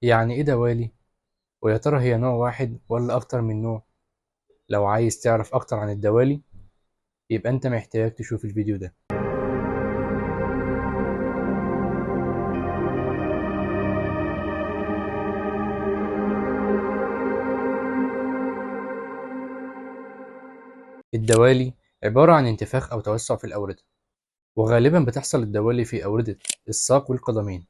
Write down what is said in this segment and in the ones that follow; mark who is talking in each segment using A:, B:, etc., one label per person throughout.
A: يعني ايه دوالي؟ ويا ترى هي نوع واحد ولا اكتر من نوع؟ لو عايز تعرف اكتر عن الدوالي يبقى انت محتاج تشوف الفيديو ده. الدوالي عبارة عن انتفاخ او توسع في الاوردة، وغالبا بتحصل الدوالي في اوردة الساق والقدمين،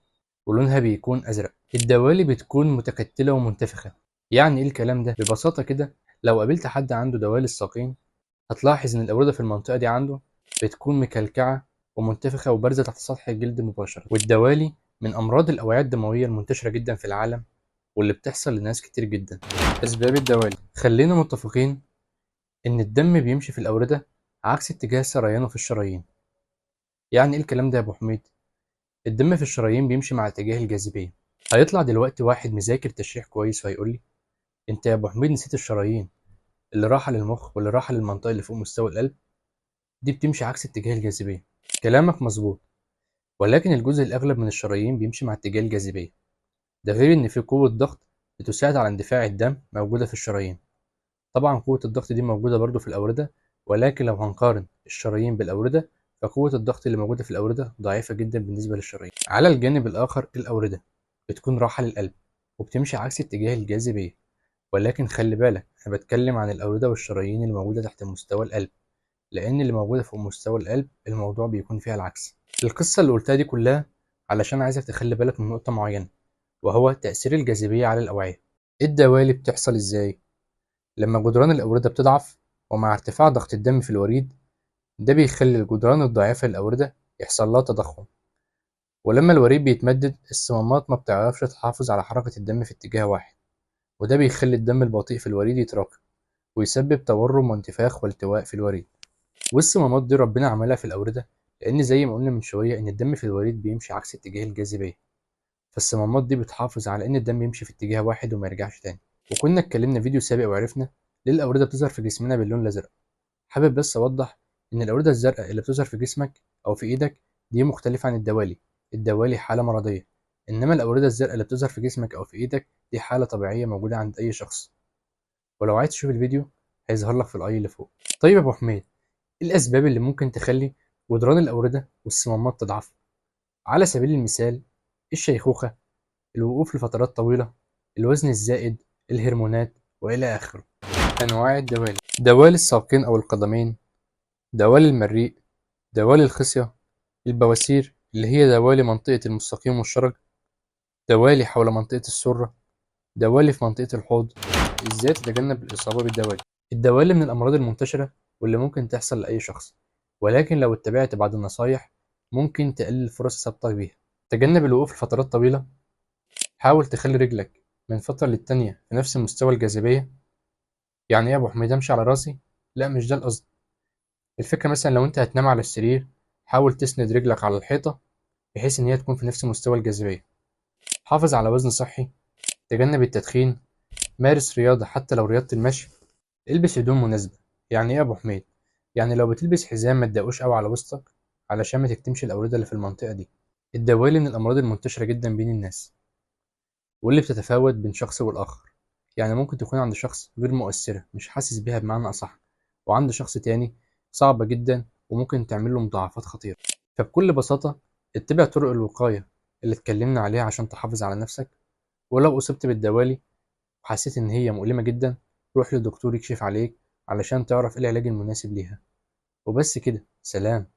A: ولونها بيكون ازرق. الدوالي بتكون متكتلة ومنتفخة. يعني ايه الكلام ده؟ ببساطة كده، لو قابلت حد عنده دوالي الساقين هتلاحظ ان الاوردة في المنطقة دي عنده بتكون مكلكعة ومنتفخة وبارزة تحت سطح الجلد مباشرة. والدوالي من أمراض الأوعية الدموية المنتشرة جدا في العالم، واللي بتحصل لناس كتير جدا. أسباب الدوالي: خلينا متفقين إن الدم بيمشي في الأوردة عكس اتجاه سريانه في الشرايين. يعني إيه الكلام ده يا أبو حميد؟ الدم في الشرايين بيمشي مع اتجاه الجاذبية. هيطلع دلوقتي واحد مذاكر تشريح كويس وهيقول لي: أنت يا أبو حميد نسيت الشرايين اللي راحة للمخ واللي راحة للمنطقة اللي فوق مستوى القلب، دي بتمشي عكس اتجاه الجاذبية. كلامك مظبوط، ولكن الجزء الأغلب من الشرايين بيمشي مع اتجاه الجاذبية. ده غير إن في قوة ضغط بتساعد على اندفاع الدم موجودة في الشرايين. طبعا قوة الضغط دي موجودة برضو في الأوردة، ولكن لو هنقارن الشرايين بالأوردة فقوة الضغط اللي موجودة في الأوردة ضعيفة جدا بالنسبة للشرايين. على الجانب الآخر الأوردة بتكون راحة للقلب وبتمشي عكس اتجاه الجاذبية. ولكن خلي بالك، أنا بتكلم عن الأوردة والشرايين اللي موجودة تحت مستوى القلب، لأن اللي موجودة فوق مستوى القلب الموضوع بيكون فيها العكس. القصة اللي قلتها دي كلها علشان عايزك تخلي بالك من نقطة معينة، وهو تأثير الجاذبية على الأوعية. الدوالي بتحصل إزاي؟ لما جدران الأوردة بتضعف ومع ارتفاع ضغط الدم في الوريد، ده بيخلي الجدران الضعيفة للأوردة يحصل لها تضخم. ولما الوريد بيتمدد الصمامات ما بتعرفش تحافظ على حركة الدم في اتجاه واحد، وده بيخلي الدم البطيء في الوريد يتراكم ويسبب تورم وانتفاخ والتواء في الوريد. والصمامات دي ربنا عملها في الأوردة لأن زي ما قلنا من شوية إن الدم في الوريد بيمشي عكس اتجاه الجاذبية، فالصمامات دي بتحافظ على إن الدم يمشي في اتجاه واحد وما يرجعش تاني. وكنا اتكلمنا فيديو سابق وعرفنا ليه الأوردة بتظهر في جسمنا باللون الأزرق. حابب بس أوضح إن الأوردة الزرقاء اللي بتظهر في جسمك أو في إيدك دي مختلفة عن الدوالي. الدوالي حالة مرضية، إنما الأوردة الزرقاء اللي بتظهر في جسمك أو في إيدك دي حالة طبيعية موجودة عند أي شخص. ولو عايز تشوف الفيديو هيظهر لك في الأي اللي فوق. طيب يا أبو حميد، إيه الأسباب اللي ممكن تخلي جدران الأوردة والصمامات تضعف؟ على سبيل المثال: الشيخوخة، الوقوف لفترات طويلة، الوزن الزائد، الهرمونات، وإلى آخره. أنواع الدوالي: دوالي الساقين أو القدمين، دوالي المريء، دوالي الخصية، البواسير اللي هي دوالي منطقة المستقيم والشرج، دوالي حول منطقة السرة، دوالي في منطقة الحوض. إزاي تتجنب الإصابة بالدوالي؟ الدوالي من الأمراض المنتشرة واللي ممكن تحصل لأي شخص، ولكن لو اتبعت بعض النصايح ممكن تقلل فرص إصابتك بيها. تجنب الوقوف لفترات طويلة. حاول تخلي رجلك من فترة للتانية في نفس مستوى الجاذبية. يعني ايه يا ابو حميد امشي على راسي؟ لا، مش ده القصد. الفكرة مثلا لو انت هتنام على السرير حاول تسند رجلك على الحيطة بحيث ان هي تكون في نفس مستوى الجاذبية. حافظ على وزن صحي. تجنب التدخين. مارس رياضة حتى لو رياضة المشي. البس هدوم مناسبة. يعني ايه يا ابو حميد؟ يعني لو بتلبس حزام ما تضايقوش قوي على وسطك علشان ما تكتمش الأوردة اللي في المنطقة دي. الدوالي من الأمراض المنتشرة جدا بين الناس، واللي بتتفاوت بين شخص والآخر. يعني ممكن تكون عند شخص غير مؤثرة مش حاسس بيها بمعنى أصح، وعند شخص تاني صعبة جدا وممكن تعمل له مضاعفات خطيرة. فبكل بساطة اتبع طرق الوقاية اللي اتكلمنا عليها عشان تحافظ على نفسك. ولو أصبت بالدوالي وحسيت إن هي مؤلمة جدا روح لدكتور يكشف عليك علشان تعرف إيه العلاج المناسب ليها. وبس كده، سلام.